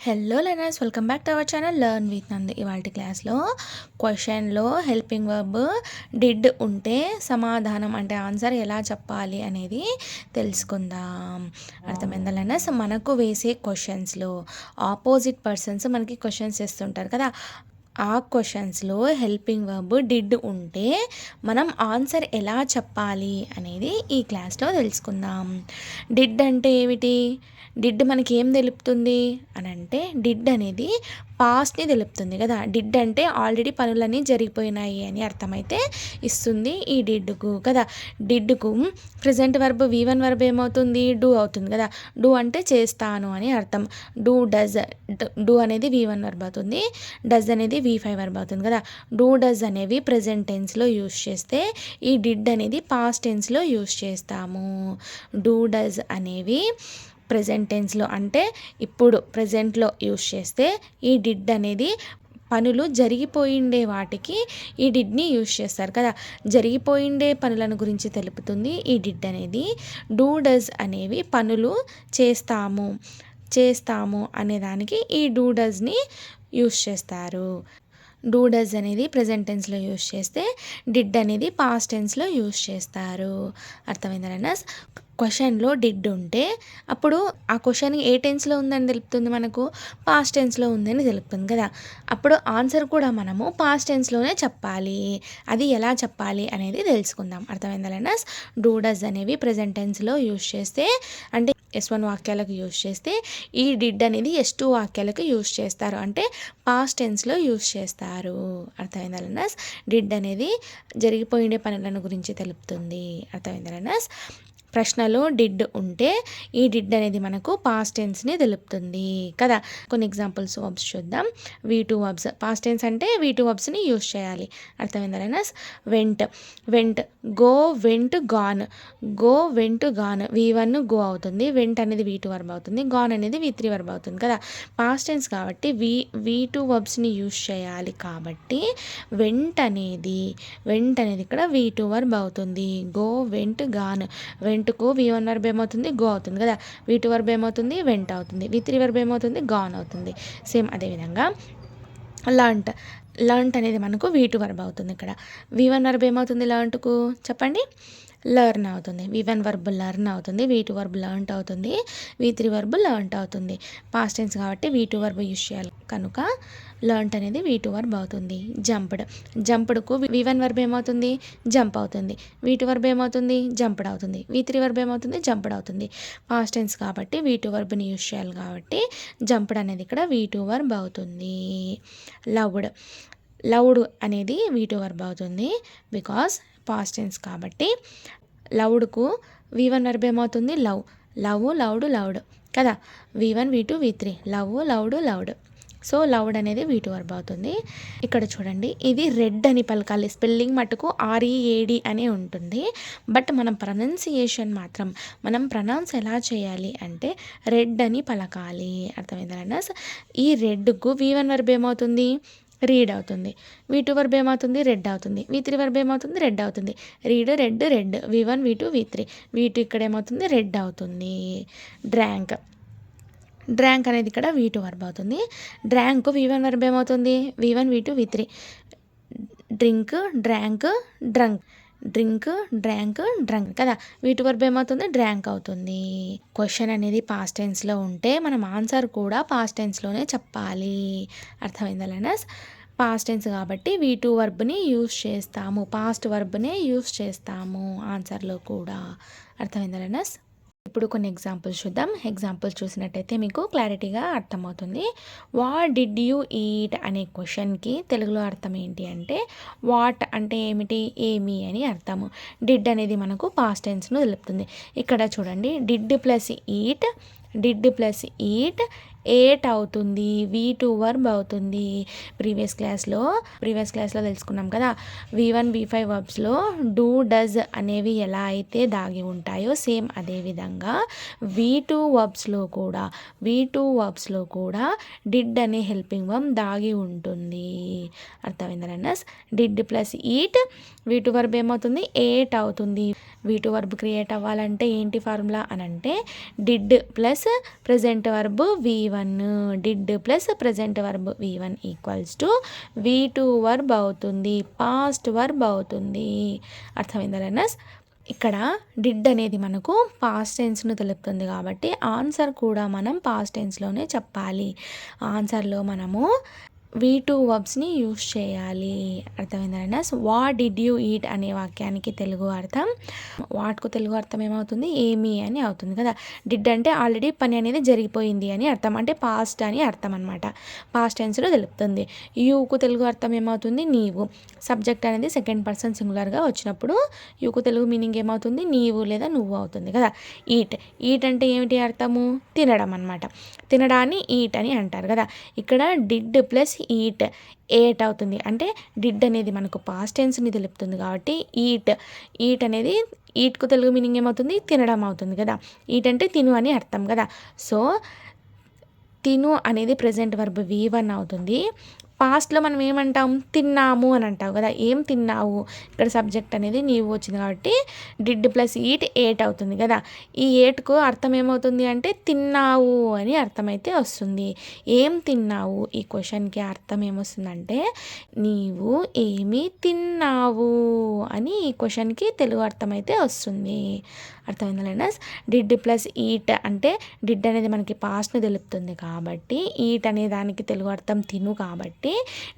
Hello learners, welcome back to our channel learn with నందు. ఇవాళ క్లాస్లో క్వశ్చన్లో హెల్పింగ్ వర్బ్ డిడ్ ఉంటే సమాధానం అంటే ఆన్సర్ ఎలా చెప్పాలి అనేది తెలుసుకుందాం. అర్థమైందా లెర్నర్స్? మనకు వేసే క్వశ్చన్స్లో ఆపోజిట్ పర్సన్స్ మనకి క్వశ్చన్స్ ఇస్తుంటారు కదా, ఆ క్వశ్చన్స్లో హెల్పింగ్ వర్బ్ డిడ్ ఉంటే మనం ఆన్సర్ ఎలా చెప్పాలి అనేది ఈ క్లాస్లో తెలుసుకుందాం. డిడ్ అంటే ఏమిటి? డిడ్ మనకి ఏం తెలుపుతుంది అని అంటే, డిడ్ అనేది పాస్ట్ని తెలుపుతుంది కదా. డిడ్ అంటే ఆల్రెడీ పనులన్నీ జరిగిపోయినాయి అని అర్థమైతే ఇస్తుంది ఈ డిడ్కు కదా. డిడ్కు ప్రెజెంట్ వర్బ్ V1 వర్బ్ ఏమవుతుంది? డూ అవుతుంది కదా. డూ అంటే చేస్తాను అని అర్థం. డూ డజ్, డూ అనేది V1 వర్బ్ అవుతుంది, డజ్ అనేది V5 వర్బ్ అవుతుంది కదా. డూ డజ్ అనేవి ప్రెజెంట్ టెన్స్లో యూస్ చేస్తే, ఈ డిడ్ అనేది పాస్ట్ టెన్స్లో యూస్ చేస్తాము. డూ డజ్ అనేవి ప్రెజెంట్ టెన్స్లో అంటే ఇప్పుడు ప్రెజెంట్లో యూస్ చేస్తే, ఈ డిడ్ అనేది పనులు జరిగిపోయిండే వాటికి ఈ డిడ్ని యూస్ చేస్తారు కదా. జరిగిపోయిండే పనులను గురించి తెలుపుతుంది ఈ డిడ్ అనేది. డూ డస్ అనేవి పనులు చేస్తాము అనేదానికి ఈ డూ డస్ని యూస్ చేస్తారు. డూ డస్ అనేది ప్రెజెంట్ టెన్స్లో యూస్ చేస్తే, డిడ్ అనేది పాస్ట్ టెన్స్లో యూస్ చేస్తారు. అర్థమైందా? క్వశ్చన్లో డిడ్ ఉంటే అప్పుడు ఆ క్వశ్చన్ ఏ టెన్స్లో ఉందని తెలుపుతుంది, మనకు పాస్ట్ టెన్స్లో ఉందని తెలుపుతుంది కదా. అప్పుడు ఆన్సర్ కూడా మనము పాస్ట్ టెన్స్లోనే చెప్పాలి. అది ఎలా చెప్పాలి అనేది తెలుసుకుందాం. అర్థమైందా లెర్నర్స్? డూ డస్ అనేవి ప్రెజెంట్ టెన్స్లో యూస్ చేస్తే, అంటే S1 వాక్యాలకు యూస్ చేస్తే, ఈ డిడ్ అనేది S2 వాక్యాలకు యూస్ చేస్తారు, అంటే పాస్ట్ టెన్స్లో యూస్ చేస్తారు. అర్థమైందా లెర్నర్స్? డిడ్ అనేది జరిగిపోయిన పనులను గురించి తెలుపుతుంది. అర్థమైందా లెర్నర్స్? ప్రశ్నలో డిడ్ ఉంటే ఈ డిడ్ అనేది మనకు పాస్ట్ టెన్స్ని తెలుపుతుంది కదా. కొన్ని ఎగ్జాంపుల్స్ వర్బ్స్ చూద్దాం. V2 వర్బ్స్ పాస్ట్ టెన్స్ అంటే V2 వర్బ్స్ని యూస్ చేయాలి. అర్థమైందా learners? Vent go, went gone. Go, went, gone. V1 go అవుతుంది, వెంట్ అనేది V2 వర్బ్ అవుతుంది, గాన్ అనేది V3 వర్బ్ అవుతుంది కదా. పాస్ట్ టెన్స్ కాబట్టి V2 వర్బ్స్ని యూస్ చేయాలి కాబట్టి వెంట్ అనేది ఇక్కడ V2 వర్బ్ అవుతుంది. Go, went, gone. వెంట్కు V1 వర్బ్ ఏమవుతుంది? గో అవుతుంది కదా. V2 వర్బ్ ఏమవుతుంది? వెంట్ అవుతుంది. V3 వర్బ్ ఏమవుతుంది? గాన్ అవుతుంది. సేమ్ అదేవిధంగా లర్న్ట్ అనేది మనకు V2 వర్బ్ అవుతుంది. ఇక్కడ V1 వర్బ్ ఏమవుతుంది లర్న్ట్కు? చెప్పండి. లర్న్ అవుతుంది. V1 వర్బ్ లర్న్ అవుతుంది, V2 వర్బ్ లర్న్ట్ అవుతుంది, V3 వర్బ్ లర్న్ట్ అవుతుంది. పాస్ట్ టెన్స్ కాబట్టి V2 వర్బ్ యూస్ చేయాలి కనుక లర్న్ట్ అనేది V2 వర్బ్ అవుతుంది. జంప్డ్కు V1 వర్బ్ ఏమవుతుంది? జంప్ అవుతుంది. V2 వర్బ్ ఏమవుతుంది? జంప్డ్ అవుతుంది. V3 వర్బ్ ఏమవుతుంది? జంప్డ్ అవుతుంది. పాస్ట్ టెన్స్ కాబట్టి V2 వర్బ్ని యూస్ చేయాలి కాబట్టి జంప్డ్ అనేది ఇక్కడ V2 వర్బ్ అవుతుంది. లౌడ్ అనేది V2 వర్బ్ అవుతుంది, బికాస్ పాస్ట్ టెన్స్ కాబట్టి. లౌడ్కు V1 వర్బ్ ఏమవుతుంది? లౌడ్ కదా. V1 V2 V3 loud. So loud అనేది V2 వర్బ్ అవుతుంది. ఇక్కడ చూడండి, ఇది రెడ్ అని పలకాలి. స్పెల్లింగ్ మటుకు READ అనే ఉంటుంది, బట్ మనం ప్రొనౌన్స్ ఎలా చేయాలి అంటే రెడ్ అని పలకాలి. అర్థమైందా? ఈ రెడ్కు V1 వర్బ్ ఏమవుతుంది? రీడ్ అవుతుంది. V2 వర్బ్ ఏమవుతుంది? రెడ్ అవుతుంది. V3 వర్బ్ ఏమవుతుంది? రెడ్ అవుతుంది. Read, red. V1 V2 V3. V2 ఇక్కడ ఏమవుతుంది? రెడ్ అవుతుంది. డ్రాంక్ అనేది ఇక్కడ V2 వర్బ్ అవుతుంది. డ్రాంక్ V1 వర్బ్ ఏమవుతుంది? V1 V2 V3. Drink, drank కదా. V2 వర్బ్ ఏమవుతుంది? డ్రాంక్ అవుతుంది. క్వశ్చన్ అనేది పాస్ట్ టెన్స్లో ఉంటే మనం ఆన్సర్ కూడా పాస్ట్ టెన్స్లోనే చెప్పాలి. అర్థమైందా లెర్నర్స్? పాస్ట్ టెన్స్ కాబట్టి V2 వర్బ్ని యూస్ చేస్తాము, పాస్ట్ వర్బ్నే యూస్ చేస్తాము ఆన్సర్లో కూడా. అర్థమైందా లెర్నర్స్? ఇప్పుడు కొన్ని ఎగ్జాంపుల్స్ చూద్దాం. ఎగ్జాంపుల్స్ చూసినట్టయితే మీకు క్లారిటీగా అర్థమవుతుంది. వాట్ డిడ్ యూ ఈట్ అనే క్వశ్చన్కి తెలుగులో అర్థం ఏంటి అంటే, వాట్ అంటే ఏమిటి? ఏమి అని అర్థము. డిడ్ అనేది మనకు పాస్ట్ టెన్స్ను తెలుపుతుంది. ఇక్కడ చూడండి, డిడ్ ప్లస్ ఈట్ ఏట్ అవుతుంది. V2 వర్బ్ అవుతుంది. ప్రీవియస్ క్లాస్లో తెలుసుకున్నాం కదా. V1 V5 వర్బ్స్లో డూ డజ్ అనేవి ఎలా అయితే దాగి ఉంటాయో, సేమ్ అదేవిధంగా V2 వర్బ్స్లో కూడా డిడ్ అనే హెల్పింగ్ వర్బ్ దాగి ఉంటుంది. అర్థమైందా learners? Did plus eat V2 verb ఏమవుతుంది? ఏట్ అవుతుంది. V2 వర్బ్ క్రియేట్ అవ్వాలంటే ఏంటి ఫార్ములా అని అంటే, did plus present verb V1 V1 did plus present verb V1 equals to V2 verb అవుతుంది, పాస్ట్ వర్బ్ అవుతుంది. అర్థమైందా లెర్నర్స్? ఇక్కడ డిడ్ అనేది మనకు పాస్ట్ టెన్స్ను తెలుపుతుంది కాబట్టి ఆన్సర్ కూడా మనం పాస్ట్ టెన్స్లోనే చెప్పాలి. ఆన్సర్లో మనము V2 వర్బ్స్ని యూస్ చేయాలి. అర్థమైందా? వాట్ డిడ్ యూ ఈట్ అనే వాక్యానికి తెలుగు అర్థం, వాట్కు తెలుగు అర్థం ఏమవుతుంది, ఏమి అని అవుతుంది కదా. డిడ్ అంటే ఆల్రెడీ పని అనేది జరిగిపోయింది అని అర్థం, అంటే పాస్ట్ అని అర్థం అనమాట, పాస్ట్ టెన్స్లో తెలుపుతుంది. యూకు తెలుగు అర్థం ఏమవుతుంది, నీవు. సబ్జెక్ట్ అనేది సెకండ్ పర్సన్ సింగులర్గా వచ్చినప్పుడు యూకు తెలుగు మీనింగ్ ఏమవుతుంది, నీవు లేదా నువ్వు అవుతుంది కదా. ఈట్, ఈట్ అంటే ఏమిటి అర్థము, తినడం అనమాట. తినడాన్ని ఈట్ అని అంటారు కదా. ఇక్కడ డిడ్ ప్లస్ ఈట్ ఏట్ అవుతుంది, అంటే డిడ్ అనేది మనకు పాస్ట్ టెన్స్ని తెలుపుతుంది కాబట్టి ఈట్ అనేది ఈట్కు తెలుగు మీనింగ్ ఏమవుతుంది, తినడం అవుతుంది కదా. ఈట్ అంటే తిను అని అర్థం కదా. సో తిను అనేది ప్రెజెంట్ వర్బ్ V1 అవుతుంది. పాస్ట్లో మనం ఏమంటాం, తిన్నాము అని అంటావు కదా. ఏం తిన్నావు, ఇక్కడ సబ్జెక్ట్ అనేది నీవు వచ్చింది కాబట్టి డిడ్ ప్లస్ ఈట్ ఏట్ అవుతుంది కదా. ఈ ఏట్కు అర్థం ఏమవుతుంది అంటే తిన్నావు అని అర్థమైతే వస్తుంది. ఏం తిన్నావు, ఈ క్వశ్చన్కి అర్థం ఏమొస్తుందంటే నీవు ఏమి తిన్నావు అని ఈ క్వశ్చన్కి తెలుగు అర్థం అయితే వస్తుంది. అర్థమైందా లెర్నర్స్? డిడ్ ప్లస్ ఈట్ అంటే డిడ్ అనేది మనకి పాస్ట్ని తెలుపుతుంది కాబట్టి ఈట్ అనే దానికి తెలుగు అర్థం తిను కాబట్టి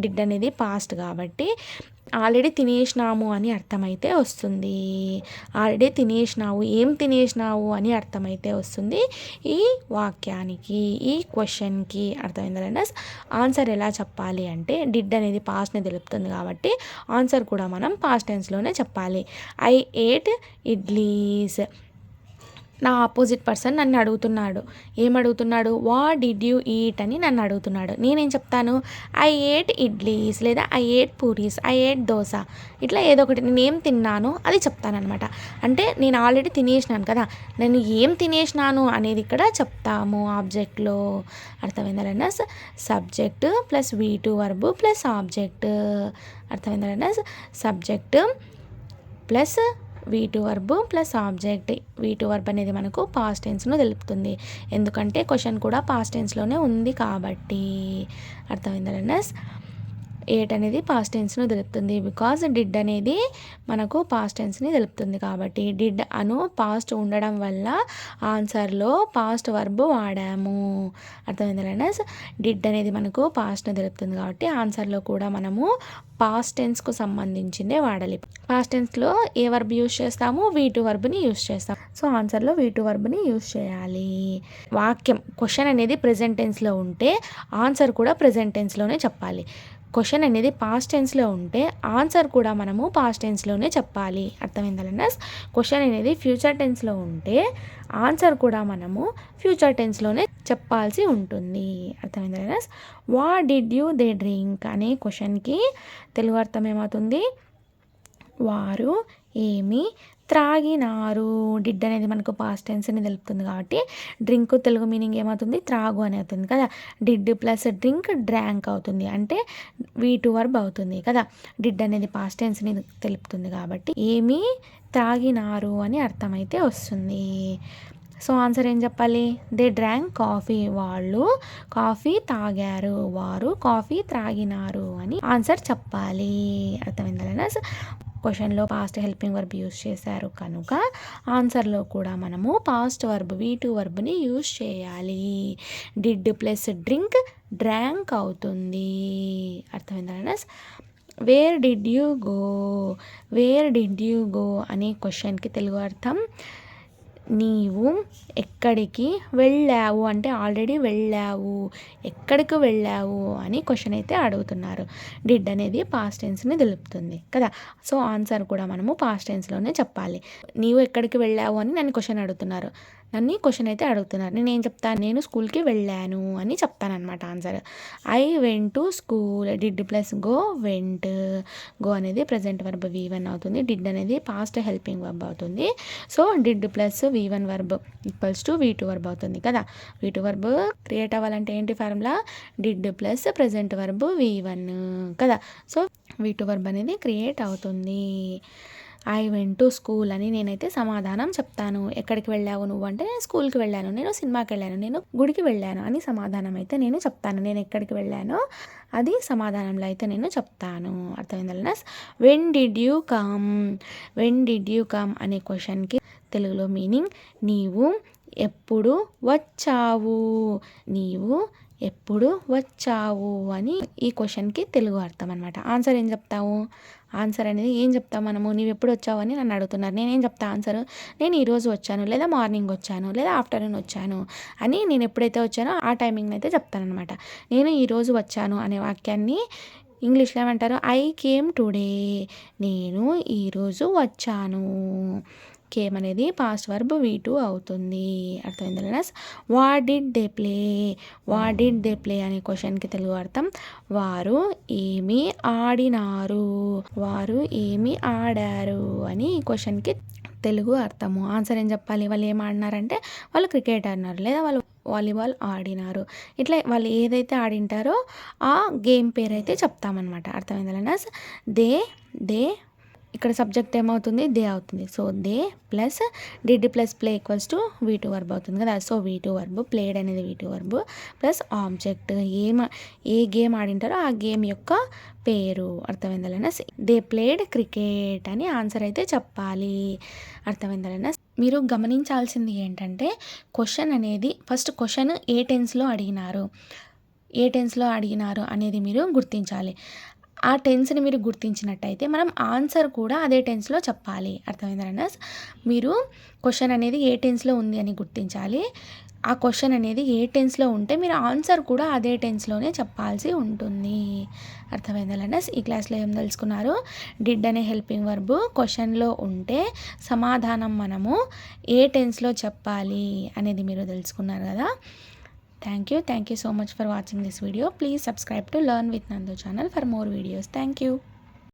డిడ్ అనేది పాస్ట్ కాబట్టి ఆల్రెడీ తినేసినాము అని అర్థమైతే వస్తుంది. ఆల్రెడీ తినేసినావు, ఏం తినేసినావు అని అర్థమైతే వస్తుంది ఈ వాక్యానికి, ఈ క్వశ్చన్కి. అర్థమైందా లెర్నర్స్? ఆన్సర్ ఎలా చెప్పాలి అంటే డిడ్ అనేది పాస్ట్ని తెలుపుతుంది కాబట్టి ఆన్సర్ కూడా మనం పాస్ట్ టెన్స్లోనే చెప్పాలి. I ate idlis. నా ఆపోజిట్ పర్సన్ నన్ను అడుగుతున్నాడు, ఏమడుగుతున్నాడు, వాట్ డిడ్ యూ ఈట్ అని నన్ను అడుగుతున్నాడు. నేనేం చెప్తాను, ఐ ఏట్ ఇడ్లీస్ లేదా I ate puris, I ate dosa, ఇట్లా ఏదో ఒకటి నేను ఏం తిన్నానో అది చెప్తానమాట. అంటే నేను ఆల్రెడీ తినేసినాను కదా, నేను ఏం తినేసినాను అనేది ఇక్కడ చెప్తాము ఆబ్జెక్ట్లో. అర్థమైందా learners? Subject plus V2 verb plus object. అర్థమైందా learners? Subject plus V2 verb plus object. V2 verb అనేది మనకు పాస్ట్ టెన్స్ను తెలుపుతుంది, ఎందుకంటే క్వశ్చన్ కూడా పాస్ట్ టెన్స్లోనే ఉంది కాబట్టి. అర్థమైందా లెర్నర్స్? ఏట్ అనేది పాస్ట్ టెన్స్ను తెలుపుతుంది బికాజ్ డిడ్ అనేది మనకు పాస్ట్ టెన్స్ని తెలుపుతుంది కాబట్టి. డిడ్ అను పాస్ట్ ఉండడం వల్ల ఆన్సర్లో పాస్ట్ వర్బ్ వాడాము. అర్థమైందా లెర్నర్స్? డిడ్ అనేది మనకు పాస్ట్ని తెలుపుతుంది కాబట్టి ఆన్సర్లో కూడా మనము పాస్ట్ టెన్స్కు సంబంధించిందే వాడాలి. పాస్ట్ టెన్స్లో ఏ వర్బ్ యూస్ చేస్తాము, V2 వర్బ్ని యూస్ చేస్తాం. సో ఆన్సర్లో V2 వర్బ్ని యూస్ చేయాలి. వాక్యం క్వశ్చన్ అనేది ప్రెజెంట్ టెన్స్లో ఉంటే ఆన్సర్ కూడా ప్రెజెంట్ టెన్స్లోనే చెప్పాలి. క్వశ్చన్ అనేది పాస్ట్ టెన్స్లో ఉంటే ఆన్సర్ కూడా మనము పాస్ట్ టెన్స్లోనే చెప్పాలి. అర్థమైందా లెర్నర్స్? క్వశ్చన్ అనేది ఫ్యూచర్ టెన్స్లో ఉంటే ఆన్సర్ కూడా మనము ఫ్యూచర్ టెన్స్లోనే చెప్పాల్సి ఉంటుంది. అర్థమైందా learners? What did you they drink అనే క్వశ్చన్కి తెలుగు అర్థం ఏమవుతుంది, వారు ఏమి త్రాగినారు. డిడ్ అనేది మనకు పాస్ట్ టెన్స్ని తెలుపుతుంది కాబట్టి డ్రింక్ తెలుగు మీనింగ్ ఏమవుతుంది, త్రాగు అని అవుతుంది కదా. డిడ్ ప్లస్ డ్రింక్ డ్రాంక్ అవుతుంది, అంటే V2 వర్బ్ అవుతుంది కదా. డిడ్ అనేది పాస్ట్ టెన్స్ని తెలుపుతుంది కాబట్టి ఏమి త్రాగినారు అని అర్థమైతే వస్తుంది. సో ఆన్సర్ ఏం చెప్పాలి, దే డ్రాంక్ కాఫీ, వాళ్ళు కాఫీ తాగారు, వారు కాఫీ త్రాగినారు అని ఆన్సర్ చెప్పాలి. అర్థమైందా లెర్నర్స్? క్వశ్చన్లో పాస్ట్ హెల్పింగ్ వర్బ్ యూస్ చేశారు కనుక ఆన్సర్లో కూడా మనము పాస్ట్ వర్బ్ V2 వర్బ్ని యూస్ చేయాలి. డిడ్ ప్లస్ డ్రింక్ డ్రాంక్ అవుతుంది. అర్థమైందా learners? Where did you go, where did you go అనే క్వశ్చన్కి తెలుగు అర్థం నీవు ఎక్కడికి వెళ్ళావు, అంటే ఆల్రెడీ వెళ్ళావు, ఎక్కడికి వెళ్ళావు అని క్వశ్చన్ అయితే అడుగుతున్నారు. డిడ్ అనేది పాస్ట్ టెన్స్ని తెలుపుతుంది కదా. సో ఆన్సర్ కూడా మనము పాస్ట్ టెన్స్లోనే చెప్పాలి. నీవు ఎక్కడికి వెళ్ళావు అని నన్ను క్వశ్చన్ అడుగుతున్నారు, నన్ను క్వశ్చన్ అయితే అడుగుతున్నారు, నేను ఏం చెప్తాను, నేను స్కూల్కి వెళ్ళాను అని చెప్తానమాట answer. I went to school, did plus go went. Go అనేది ప్రజెంట్ వర్బ్ V1 అవుతుంది, డిడ్ అనేది పాస్ట్ హెల్పింగ్ వర్బ్ అవుతుంది. So did plus V1 verb equals to V2 verb అవుతుంది కదా. V2 వర్బ్ క్రియేట్ అవ్వాలంటే ఏంటి formula, did plus present verb V1 కదా. So V2 verb అనేది క్రియేట్ అవుతుంది. ఐ వెంట్ టు స్కూల్ అని నేనైతే సమాధానం చెప్తాను. ఎక్కడికి వెళ్ళావు నువ్వు అంటే నేను స్కూల్కి వెళ్ళాను, నేను సినిమాకి వెళ్ళాను, నేను గుడికి వెళ్ళాను అని సమాధానం అయితే నేను చెప్తాను. నేను ఎక్కడికి వెళ్ళానో అది సమాధానంలో అయితే నేను చెప్తాను. అర్థమైందా? When did you come, when did you come అనే క్వశ్చన్కి తెలుగులో మీనింగ్ నీవు ఎప్పుడు వచ్చావు, నీవు ఎప్పుడు వచ్చావు అని ఈ క్వశ్చన్కి తెలుగు అర్థం అనమాట. ఆన్సర్ ఏం చెప్తావు? ఆన్సర్ అనేది ఏం చెప్తాం మనము? నీవు ఎప్పుడు వచ్చావు అని నన్ను అడుగుతున్నారు, నేనేం చెప్తా ఆన్సర్? నేను ఈరోజు వచ్చాను, లేదా మార్నింగ్ వచ్చాను, లేదా ఆఫ్టర్నూన్ వచ్చాను అని నేను ఎప్పుడైతే వచ్చానో ఆ టైమింగ్ అయితే చెప్తానమాట. నేను ఈరోజు వచ్చాను అనే వాక్యాన్ని ఇంగ్లీష్లో ఏమంటారు? ఐ కేమ్ టుడే, నేను ఈరోజు వచ్చాను. కేమ్ అనేది పాస్ట్ వర్బ్ V2 అవుతుంది. అర్థమైందా? What did they play, what did they play అనే క్వశ్చన్కి తెలుగు అర్థం వారు ఏమి ఆడినారు, వారు ఏమి ఆడారు అని ఈ క్వశ్చన్కి తెలుగు అర్థము. ఆన్సర్ ఏం చెప్పాలి? వాళ్ళు ఏం ఆడినారంటే వాళ్ళు క్రికెట్ ఆడినారు, లేదా వాళ్ళు వాలీబాల్ ఆడినారు. ఇట్లా వాళ్ళు ఏదైతే ఆడింటారో ఆ గేమ్ పేరు అయితే చెప్తామన్నమాట. అర్థమైందా? దే ఇక్కడ సబ్జెక్ట్ ఏమవుతుంది? దే అవుతుంది. So they plus did plus play equals to V2 verb అవుతుంది కదా. సో V2 వర్బ్, ప్లేడ్ అనేది V2 వర్బ్ ప్లస్ ఆబ్జెక్ట్, ఏ గేమ్ ఆడింటారో ఆ గేమ్ యొక్క పేరు. అర్థమైందా? దే ప్లేడ్ క్రికెట్ అని ఆన్సర్ అయితే చెప్పాలి. అర్థమైందా? మీరు గమనించాల్సింది ఏంటంటే క్వశ్చన్ అనేది ఫస్ట్ క్వశ్చన్ ఏ టెన్స్లో అడిగినారు, ఏ టెన్స్లో అడిగినారు అనేది మీరు గుర్తించాలి. ఆ టెన్స్ని మీరు గుర్తించినట్టయితే మనం ఆన్సర్ కూడా అదే టెన్స్లో చెప్పాలి. అర్థమైందా? మీరు క్వశ్చన్ అనేది ఏ టెన్స్లో ఉంది అని గుర్తించాలి. ఆ క్వశ్చన్ అనేది ఏ టెన్స్లో ఉంటే మీరు ఆన్సర్ కూడా అదే టెన్స్లోనే చెప్పాల్సి ఉంటుంది. అర్థమైందా? ఈ క్లాస్లో ఏం తెలుసుకున్నారు? డిడ్ అనే హెల్పింగ్ వర్బ్ క్వశ్చన్లో ఉంటే సమాధానం మనము ఏ టెన్స్లో చెప్పాలి అనేది మీరు తెలుసుకున్నారు కదా. Thank you so much for watching this video. Please subscribe to Learn with Nandu channel for more videos. Thank you.